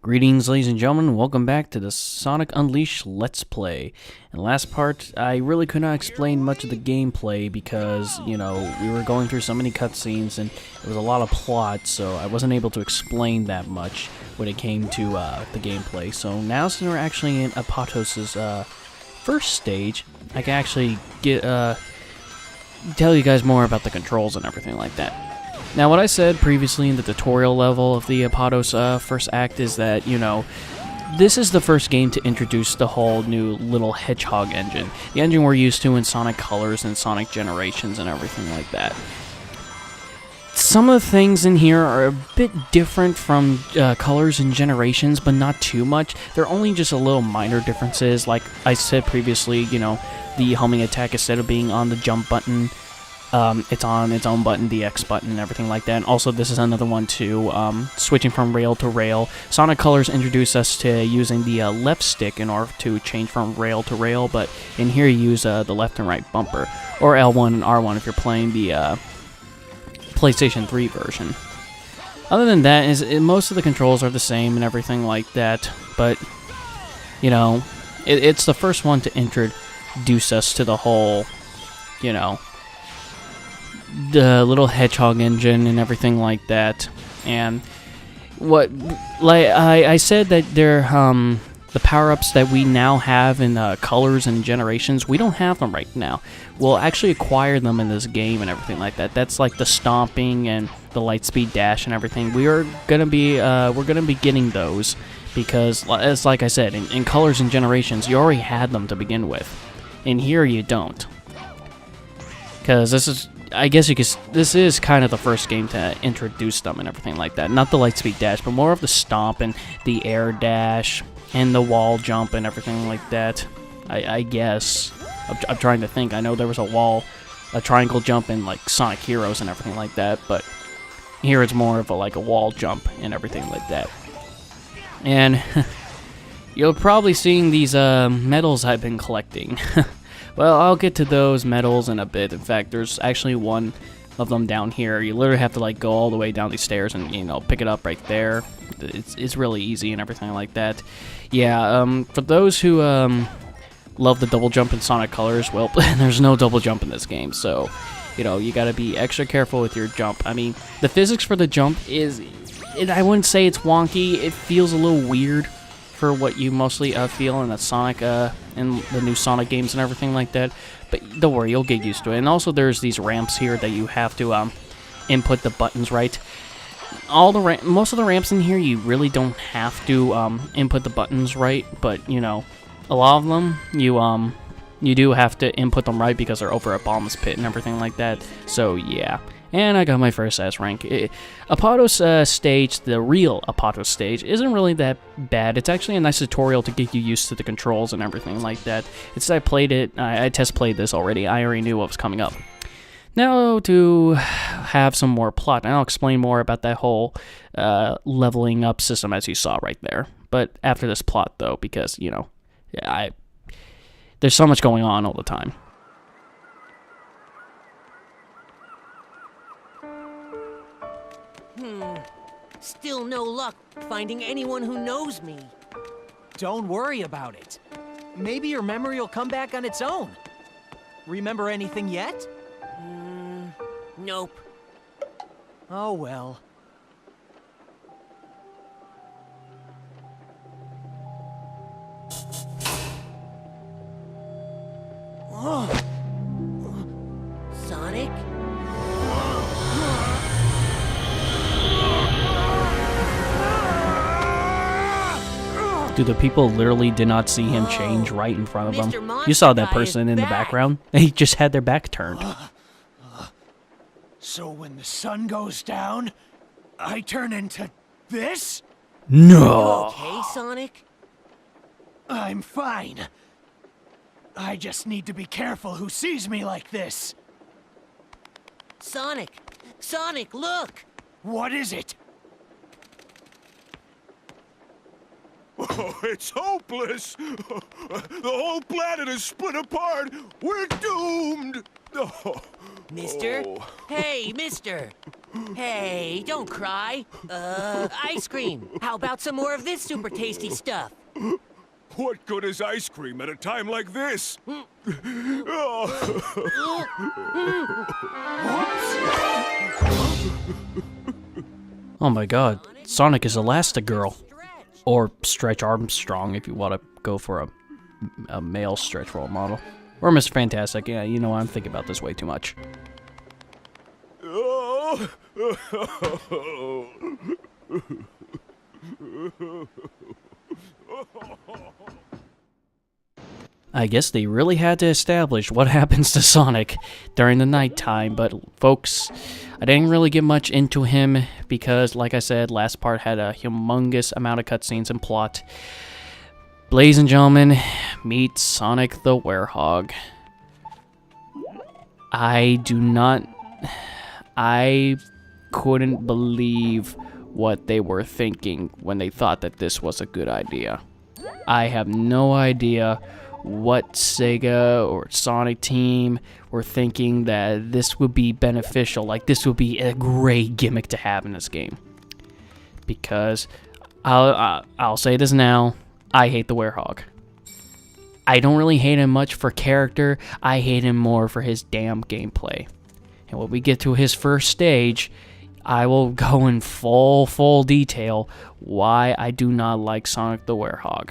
Greetings, ladies and gentlemen. Welcome back to the Sonic Unleashed Let's Play. In the last part, I really could not explain much of the gameplay because, we were going through so many cutscenes and it was a lot of plot, so I wasn't able to explain that much when it came to the gameplay. So now, since we're actually in Apotos' first stage, I can actually tell you guys more about the controls and everything like that. Now, what I said previously in the tutorial level of the Apotos first act is that, this is the first game to introduce the whole new little Hedgehog engine. The engine we're used to in Sonic Colors and Sonic Generations and everything like that. Some of the things in here are a bit different from Colors and Generations, but not too much. They're only just a little minor differences. Like I said previously, the homing attack, instead of being on the jump button, it's on its own button, the X button, and everything like that. And also, this is another one too, switching from rail to rail. Sonic Colors introduced us to using the left stick in order to change from rail to rail, but in here you use the left and right bumper, or L1 and R1 if you're playing the PlayStation 3 version. Other than that, most of the controls are the same and everything like that, but, it's the first one to introduce us to the whole, the little Hedgehog engine and everything like that. And I said that the power-ups that we now have in Colors and Generations, we don't have them right now. We'll actually acquire them in this game and everything like that. That's like the stomping and the light speed dash and everything. We're gonna be getting those because, as like I said, in Colors and Generations, you already had them to begin with. In here, you don't, because this is, I guess this is kind of the first game to introduce them and everything like that. Not the lightspeed dash, but more of the stomp and the air dash and the wall jump and everything like that. I guess. I'm trying to think. I know there was a triangle jump in like Sonic Heroes and everything like that, but here it's more of a wall jump and everything like that. And you're probably seeing these medals I've been collecting. Well, I'll get to those medals in a bit. In fact, there's actually one of them down here. You literally have to go all the way down these stairs and pick it up right there. It's really easy and everything like that. Yeah, for those who love the double jump in Sonic Colors, well, there's no double jump in this game, so you got to be extra careful with your jump. I mean, the physics for the jump I wouldn't say it's wonky. It feels a little weird for what you mostly feel in the Sonic in the new Sonic games and everything like that, but don't worry, you'll get used to it. And also, there's these ramps here that you have to input the buttons right. Most of the ramps in here you really don't have to input the buttons right, but a lot of them you do have to input them right because they're over a bottomless pit and everything like that. So yeah. And I got my first S rank. Apotos stage, the real Apotos stage, isn't really that bad. It's actually a nice tutorial to get you used to the controls and everything like that. I played it, I test played this already. I already knew what was coming up. Now to have some more plot, and I'll explain more about that whole leveling up system as you saw right there. But after this plot though, because, there's so much going on all the time. Still no luck finding anyone who knows me. Don't worry about it. Maybe your memory will come back on its own. Remember anything yet? Nope. Oh well. Sonic? Dude, the people literally did not see him change right in front of them. Mr. You saw that Monster Guy person is in the back. background. He just had their back turned. So when the sun goes down, I turn into this? No! Okay, Sonic? I'm fine. I just need to be careful who sees me like this. Sonic! Sonic, look! What is it? Oh, it's hopeless! The whole planet is split apart! We're doomed! Oh. Mister? Oh. Hey, mister! Hey, don't cry. Ice cream. How about some more of this super tasty stuff? What good is ice cream at a time like this? Oh my god, Sonic is Elastigirl. Or Stretch Armstrong if you want to go for a male Stretch role model. Or Mr. Fantastic. Yeah, you know I'm thinking about this way too much. I guess they really had to establish what happens to Sonic during the nighttime, but folks, I didn't really get much into him because, like I said, last part had a humongous amount of cutscenes and plot. Ladies and gentlemen, meet Sonic the Werehog. I couldn't believe what they were thinking when they thought that this was a good idea. I have no idea what Sega or Sonic team were thinking that this would be beneficial, like this would be a great gimmick to have in this game. Because I'll say this now, I hate the Werehog. I don't really hate him much for character, I hate him more for his damn gameplay. And when we get to his first stage, I will go in full detail why I do not like Sonic the Werehog.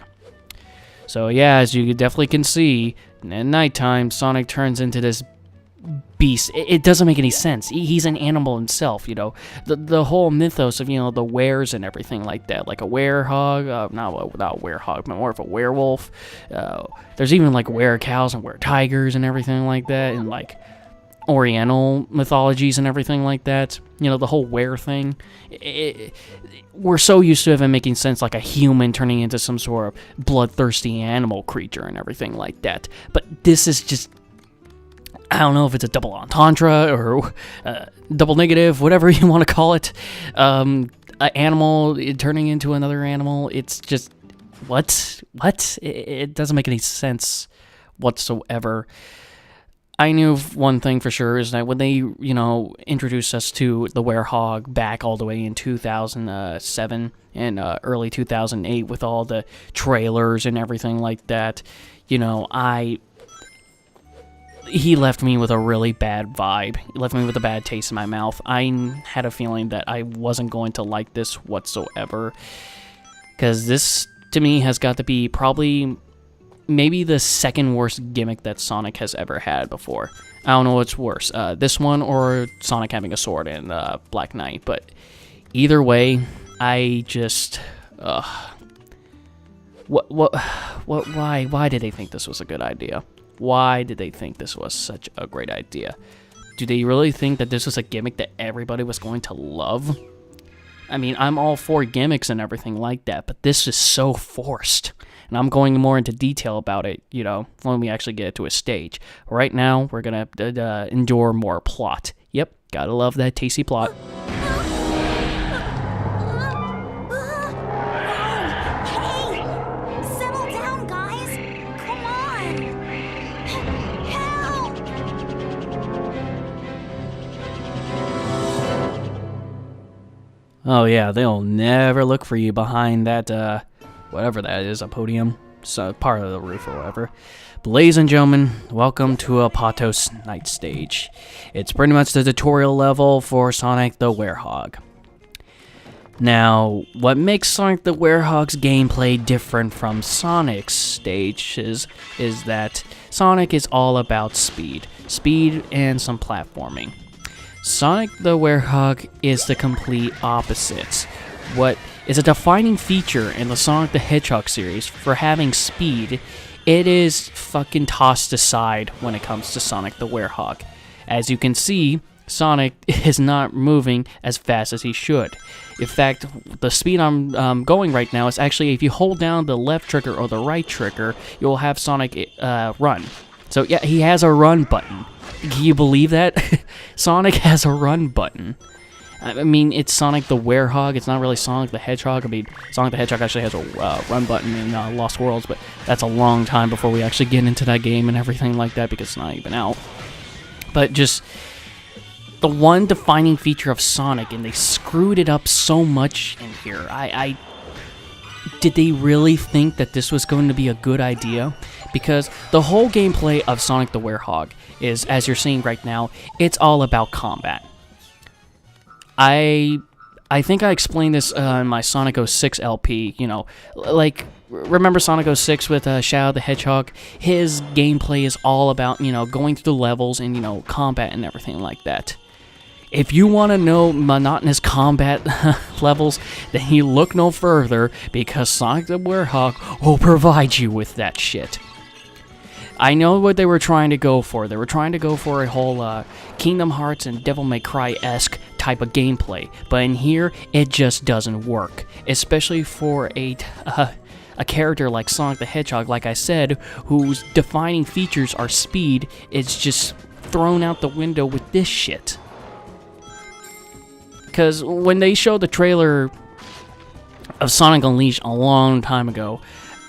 So yeah, as you definitely can see, at nighttime, Sonic turns into this beast. It doesn't make any sense. He's an animal himself, you know. The whole mythos of, you know, the wares and everything like that, like a werehog, not a werehog, but more of a werewolf. There's even like were-cows and were-tigers and everything like that, and like Oriental mythologies and everything like that. You know, the whole were thing. We're so used to it making sense, like a human turning into some sort of bloodthirsty animal creature and everything like that. But this is just, I don't know if it's a double entendre or double negative, whatever you want to call it. An animal turning into another animal. It's just, what? It doesn't make any sense whatsoever. I knew one thing for sure is that when they, you know, introduced us to the Werehog back all the way in 2007 and early 2008 with all the trailers and everything like that, you know, he left me with a really bad vibe. He left me with a bad taste in my mouth. I had a feeling that I wasn't going to like this whatsoever, because this, to me, has got to be probably maybe the second worst gimmick that Sonic has ever had before. I don't know what's worse, this one or Sonic having a sword in Black Knight, but either way, I just, why did they think this was a good idea? Why did they think this was such a great idea? Do they really think that this was a gimmick that everybody was going to love? I mean, I'm all for gimmicks and everything like that, but this is so forced. And I'm going more into detail about it, you know, when we actually get to a stage. Right now, we're going to endure more plot. Yep, gotta love that tasty plot. Hey! Settle down, guys! Come on! Help! Oh yeah, they'll never look for you behind that, whatever that is, a podium, so part of the roof or whatever. But ladies and gentlemen, welcome to Apotos Night Stage. It's pretty much the tutorial level for Sonic the Werehog. Now, what makes Sonic the Werehog's gameplay different from Sonic's stages is that Sonic is all about speed and some platforming. Sonic the Werehog is the complete opposite. What is a defining feature in the Sonic the Hedgehog series for having speed, it is fucking tossed aside when it comes to Sonic the Werehog. As you can see, Sonic is not moving as fast as he should. In fact, the speed I'm going right now is actually, if you hold down the left trigger or the right trigger, you'll have Sonic run. So yeah, he has a run button. Can you believe that? Sonic has a run button. I mean, it's Sonic the Werehog. It's not really Sonic the Hedgehog. I mean, Sonic the Hedgehog actually has a run button in Lost Worlds, but that's a long time before we actually get into that game and everything like that because it's not even out. But just the one defining feature of Sonic, and they screwed it up so much in here. Did they really think that this was going to be a good idea? Because the whole gameplay of Sonic the Werehog is, as you're seeing right now, it's all about combat. I think I explained this in my Sonic 06 LP, you know, like, remember Sonic 06 with Shadow the Hedgehog? His gameplay is all about, you know, going through the levels and, you know, combat and everything like that. If you want to know monotonous combat levels, then you look no further, because Sonic the Werehog will provide you with that shit. I know what they were trying to go for. They were trying to go for a whole Kingdom Hearts and Devil May Cry-esque type of gameplay, but in here, it just doesn't work. Especially for a character like Sonic the Hedgehog, like I said, whose defining features are speed, it's just thrown out the window with this shit. Because when they showed the trailer of Sonic Unleashed a long time ago,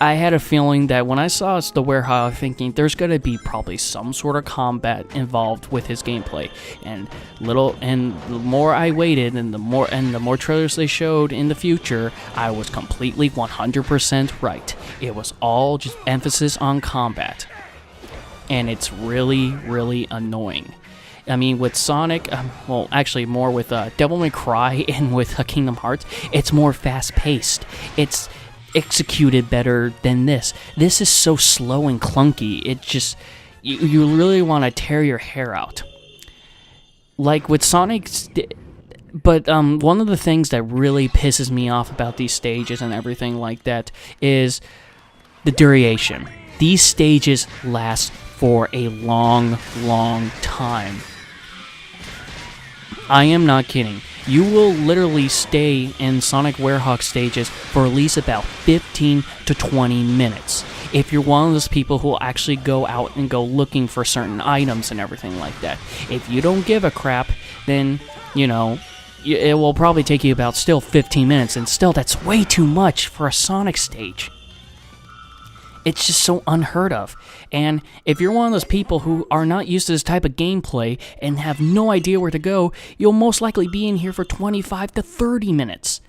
I had a feeling that when I saw the Werehog, thinking there's going to be probably some sort of combat involved with his gameplay. And the more I waited, and the more trailers they showed in the future, I was completely 100% right. It was all just emphasis on combat, and it's really, really annoying. I mean, with Sonic, well, actually more with Devil May Cry and with Kingdom Hearts, it's more fast-paced. It's executed better than this. This is so slow and clunky. It just, you really want to tear your hair out. Like with Sonic, but one of the things that really pisses me off about these stages and everything like that is the duration. These stages last for a long, long time. I am not kidding. You will literally stay in Sonic Werehog stages for at least about 15 to 20 minutes. If you're one of those people who will actually go out and go looking for certain items and everything like that. If you don't give a crap, then, you know, it will probably take you about still 15 minutes, and still that's way too much for a Sonic stage. It's just so unheard of. And if you're one of those people who are not used to this type of gameplay and have no idea where to go, you'll most likely be in here for 25 to 30 minutes.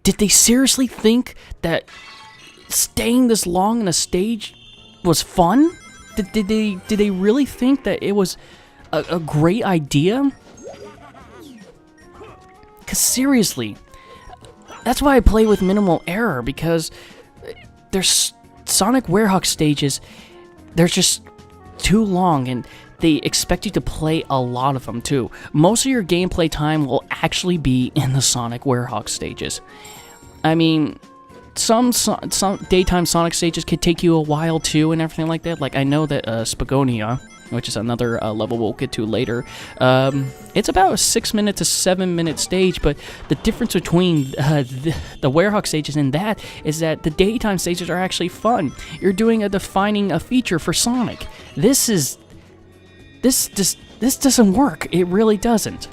Did they seriously think that staying this long in a stage was fun? Did they really think that it was a great idea? Because seriously, that's why I play with minimal error, because there's Sonic Werehog stages, they're just too long, and they expect you to play a lot of them too. Most of your gameplay time will actually be in the Sonic Werehog stages. I mean, some daytime Sonic stages could take you a while too and everything like that. Like, I know that Spagonia, which is another level we'll get to later, it's about a 6 minute to 7 minute stage, but the difference between the Werehog stages and that is that the daytime stages are actually fun. You're doing a defining feature for Sonic. This doesn't work. It really doesn't.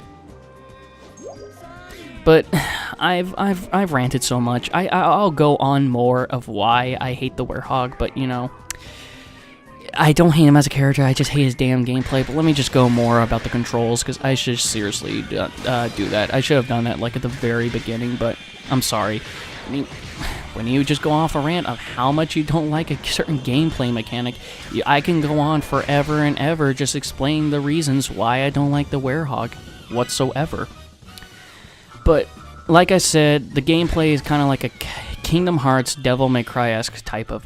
But I've ranted so much. I'll go on more of why I hate the Werehog, but you know, I don't hate him as a character, I just hate his damn gameplay. But let me just go more about the controls, because I should seriously do that. I should have done that like at the very beginning, but I'm sorry. I mean, when you just go off a rant of how much you don't like a certain gameplay mechanic, I can go on forever and ever just explaining the reasons why I don't like the Werehog whatsoever. But like I said, the gameplay is kind of like a Kingdom Hearts Devil May Cry-esque type of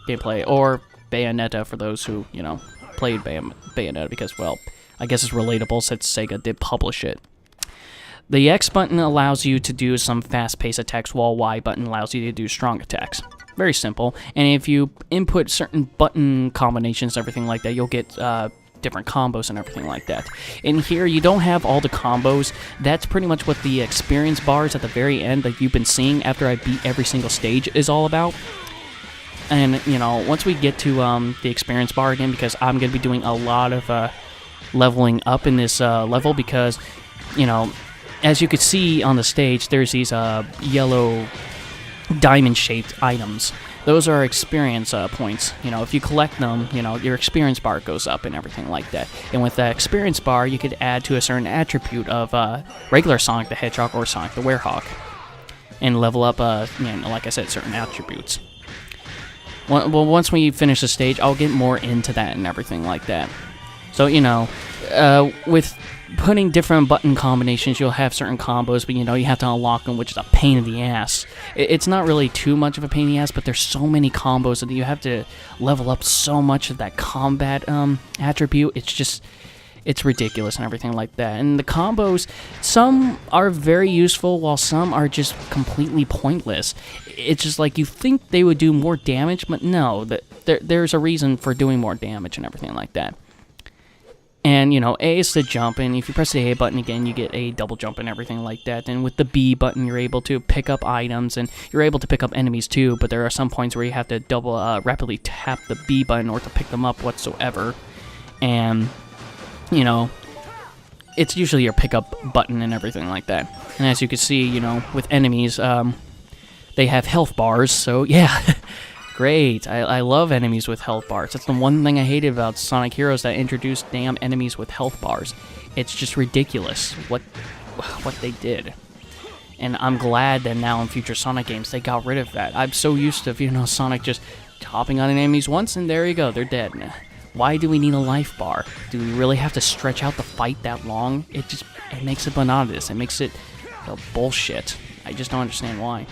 gameplay, or Bayonetta for those who, you know, played Bayonetta, because, well, I guess it's relatable since Sega did publish it. The X button allows you to do some fast-paced attacks, while Y button allows you to do strong attacks. Very simple. And if you input certain button combinations and everything like that, you'll get different combos and everything like that. In here, you don't have all the combos. That's pretty much what the experience bars at the very end that you've been seeing after I beat every single stage is all about. And, you know, once we get to the experience bar again, because I'm going to be doing a lot of leveling up in this level, because, you know, as you can see on the stage, there's these yellow diamond-shaped items those are experience points. You know, if you collect them, you know, your experience bar goes up and everything like that. And with that experience bar, you could add to a certain attribute of regular Sonic the Hedgehog or Sonic the Werehog, and level up, you know, like I said, certain attributes. Well, once we finish the stage, I'll get more into that and everything like that. So, you know, with putting different button combinations, you'll have certain combos, but, you know, you have to unlock them, which is a pain in the ass. It's not really too much of a pain in the ass, but there's so many combos that you have to level up so much of that combat attribute. It's ridiculous and everything like that. And the combos, some are very useful, while some are just completely pointless. It's just like you think they would do more damage, but no, there's a reason for doing more damage and everything like that. And, you know, A is the jump, and if you press the A button again, you get a double jump and everything like that. And with the B button, you're able to pick up items, and you're able to pick up enemies too, but there are some points where you have to rapidly tap the B button or to pick them up whatsoever. And, you know, it's usually your pickup button and everything like that. And as you can see, you know, with enemies, they have health bars, so yeah. Great. I love enemies with health bars. That's the one thing I hated about Sonic Heroes, that introduced damn enemies with health bars. It's just ridiculous what they did. And I'm glad that now in future Sonic games they got rid of that. I'm so used to, you know, Sonic just hopping on enemies once and there you go, they're dead. Why do we need a life bar? Do we really have to stretch out the fight that long? It makes it monotonous. It makes it bullshit. I just don't understand why.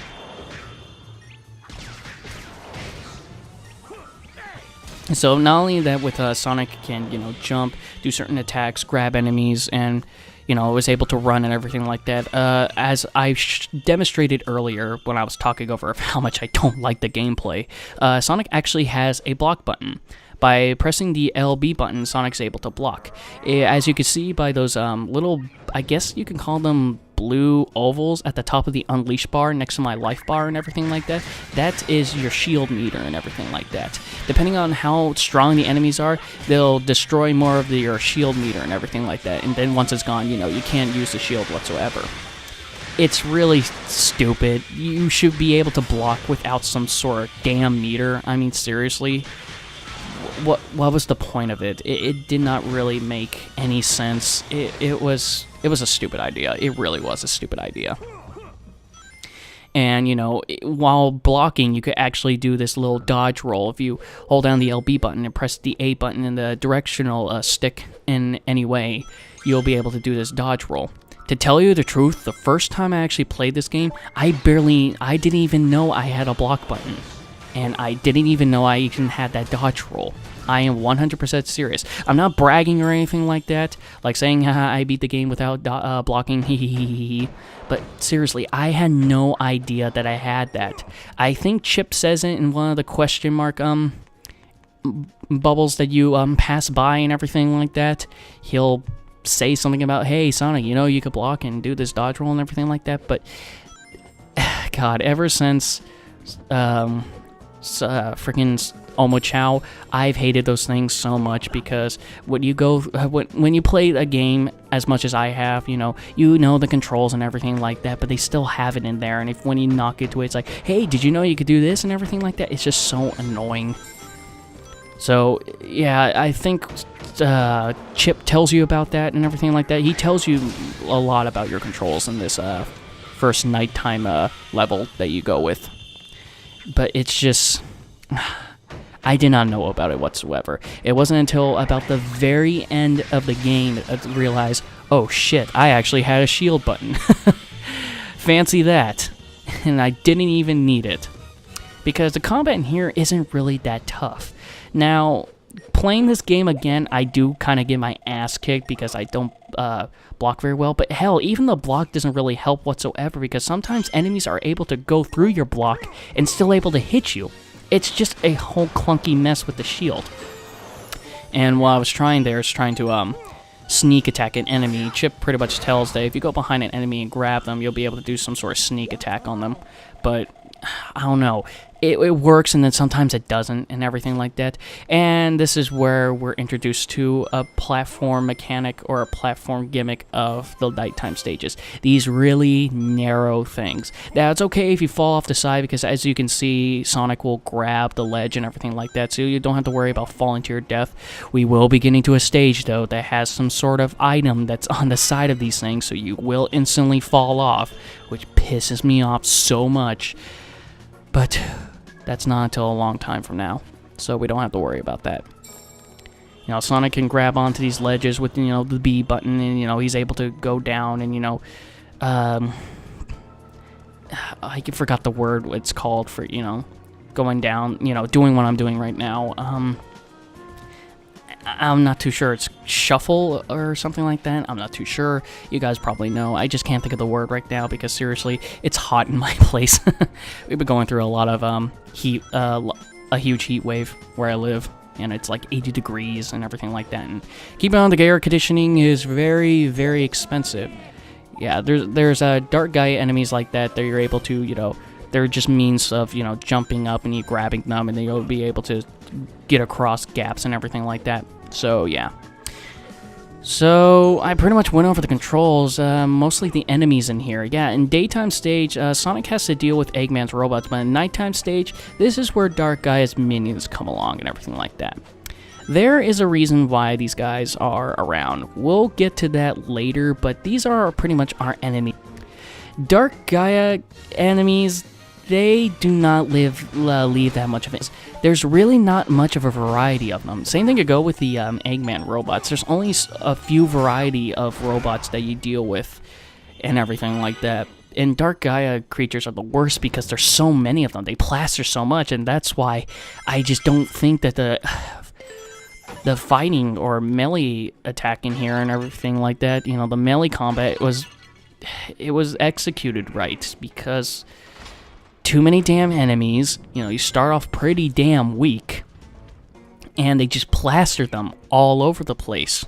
So not only that, with Sonic can, you know, jump, do certain attacks, grab enemies, and, you know, was able to run and everything like that. As I demonstrated earlier when I was talking over how much I don't like the gameplay, Sonic actually has a block button. By pressing the LB button, Sonic's able to block. As you can see by those little, I guess you can call them blue ovals at the top of the Unleash bar next to my life bar and everything like that, that is your shield meter and everything like that. Depending on how strong the enemies are, they'll destroy more of your shield meter and everything like that. And then once it's gone, you know, you can't use the shield whatsoever. It's really stupid. You should be able to block without some sort of damn meter. I mean, seriously. What was the point of it? It did not really make any sense. It was a stupid idea. It really was a stupid idea. And, you know, while blocking, you could actually do this little dodge roll. If you hold down the LB button and press the A button in the directional stick in any way, you'll be able to do this dodge roll. To tell you the truth, the first time I actually played this game, I didn't even know I had a block button. And I didn't even know I even had that dodge roll. I am 100% serious. I'm not bragging or anything like that, like saying, haha, I beat the game without blocking, hehehehe. But seriously, I had no idea that I had that. I think Chip says it in one of the question mark bubbles that you pass by and everything like that. He'll say something about, hey, Sonic, you know, you could block and do this dodge roll and everything like that. But, God, ever since freaking Omochao, I've hated those things so much, because when you play a game as much as I have, you know the controls and everything like that, but they still have it in there, and when you knock into it, it's like, hey, did you know you could do this and everything like that? It's just so annoying. So yeah, I think Chip tells you about that and everything like that. He tells you a lot about your controls in this first nighttime level that you go with. But it's just, I did not know about it whatsoever. It wasn't until about the very end of the game that I realized, oh shit, I actually had a shield button. Fancy that. And I didn't even need it. Because the combat in here isn't really that tough. Now, playing this game again, I do kind of get my ass kicked because I don't block very well, but hell, even the block doesn't really help whatsoever, because sometimes enemies are able to go through your block and still able to hit you. It's just a whole clunky mess with the shield. And while I was trying to sneak attack an enemy, Chip pretty much tells that if you go behind an enemy and grab them, you'll be able to do some sort of sneak attack on them. But I don't know. it works, and then sometimes it doesn't, and everything like that. And this is where we're introduced to a platform mechanic or a platform gimmick of the nighttime stages. These really narrow things. Now, it's okay if you fall off the side, because as you can see, Sonic will grab the ledge and everything like that, so you don't have to worry about falling to your death. We will be getting to a stage, though, that has some sort of item that's on the side of these things, so you will instantly fall off, which pisses me off so much. But that's not until a long time from now, so we don't have to worry about that. You know, Sonic can grab onto these ledges with, you know, the B button, and, you know, he's able to go down and, you know, I forgot the word it's called for, you know, going down, you know, doing what I'm doing right now. I'm not too sure. It's shuffle or something like that. I'm not too sure. You guys probably know. I just can't think of the word right now because seriously, it's hot in my place. We've been going through a lot of heat, a huge heat wave where I live, and it's like 80 degrees and everything like that. And keeping on the air conditioning is very, very expensive. Yeah, there's dark guy enemies like that you're able to, you know, they're just means of, you know, jumping up and you grabbing them, and then you'll be able to get across gaps and everything like that. So, yeah. So, I pretty much went over the controls, mostly the enemies in here. Yeah, in daytime stage, Sonic has to deal with Eggman's robots, but in nighttime stage, this is where Dark Guy's minions come along and everything like that. There is a reason why these guys are around. We'll get to that later, but these are pretty much our enemies. Dark Gaia enemies, they do not leave that much of it. There's really not much of a variety of them. Same thing could go with the Eggman robots. There's only a few variety of robots that you deal with and everything like that. And Dark Gaia creatures are the worst because there's so many of them. They plaster so much, and that's why I just don't think that the fighting or melee attack in here and everything like that, you know, the melee combat was executed right, because too many damn enemies, you know, you start off pretty damn weak, and they just plaster them all over the place.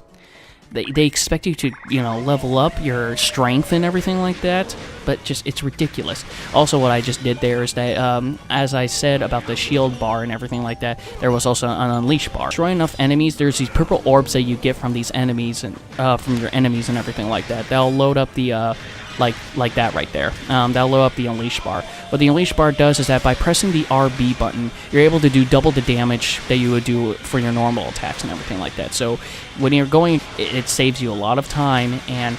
They expect you to, you know, level up your strength and everything like that, but just, it's ridiculous. Also, what I just did there is that, as I said about the shield bar and everything like that, there was also an unleash bar. Destroy enough enemies, there's these purple orbs that you get from these enemies, and from your enemies and everything like that. They'll load up the, like that right there. That'll load up the unleash bar. What the unleash bar does is that by pressing the RB button, you're able to do double the damage that you would do for your normal attacks and everything like that. So when you're going, it saves you a lot of time, and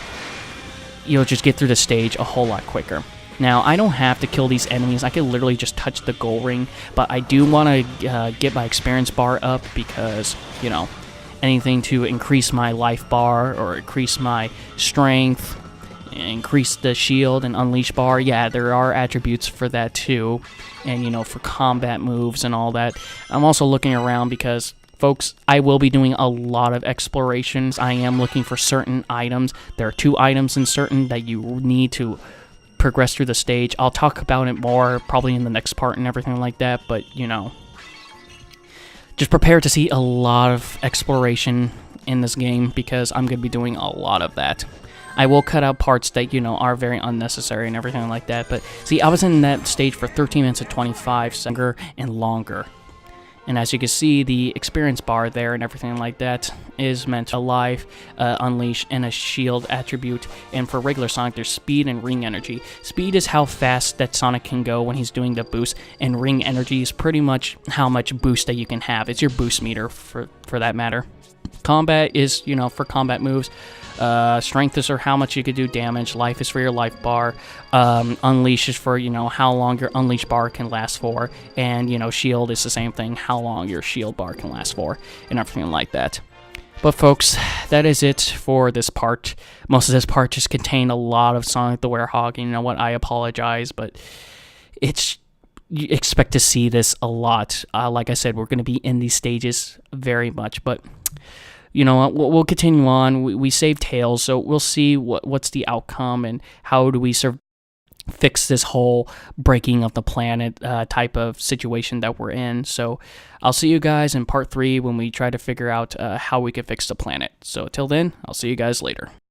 you'll just get through the stage a whole lot quicker. Now, I don't have to kill these enemies. I can literally just touch the goal ring, but I do want to get my experience bar up because, you know, anything to increase my life bar or increase my strength, increase the shield and unleash bar. Yeah, there are attributes for that too, and, you know, for combat moves and all that. I'm also looking around because, folks, I will be doing a lot of explorations. I am looking for certain items. There are 2 items in certain that you need to progress through the stage. I'll talk about it more probably in the next part and everything like that, but, you know, just prepare to see a lot of exploration in this game because I'm going to be doing a lot of that. I will cut out parts that, you know, are very unnecessary and everything like that, but see, I was in that stage for 13 minutes and 25 seconds and longer. And as you can see, the experience bar there and everything like that is meant to alive, unleash, and a shield attribute. And for regular Sonic, there's speed and ring energy. Speed is how fast that Sonic can go when he's doing the boost, and ring energy is pretty much how much boost that you can have. It's your boost meter for that matter. Combat is, you know, for combat moves. Strength is for how much you could do damage. Life is for your life bar. Unleash is for, you know, how long your unleash bar can last for. And, you know, shield is the same thing, how long your shield bar can last for, and everything like that. But folks, that is it for this part. Most of this part just contained a lot of Sonic the Werehog, and you know what, I apologize, but it's, you expect to see this a lot. Like I said, we're going to be in these stages very much, but you know, we'll continue on. We saved Tails, so we'll see what's the outcome and how do we fix this whole breaking of the planet type of situation that we're in. So I'll see you guys in part 3 when we try to figure out how we can fix the planet. So till then, I'll see you guys later.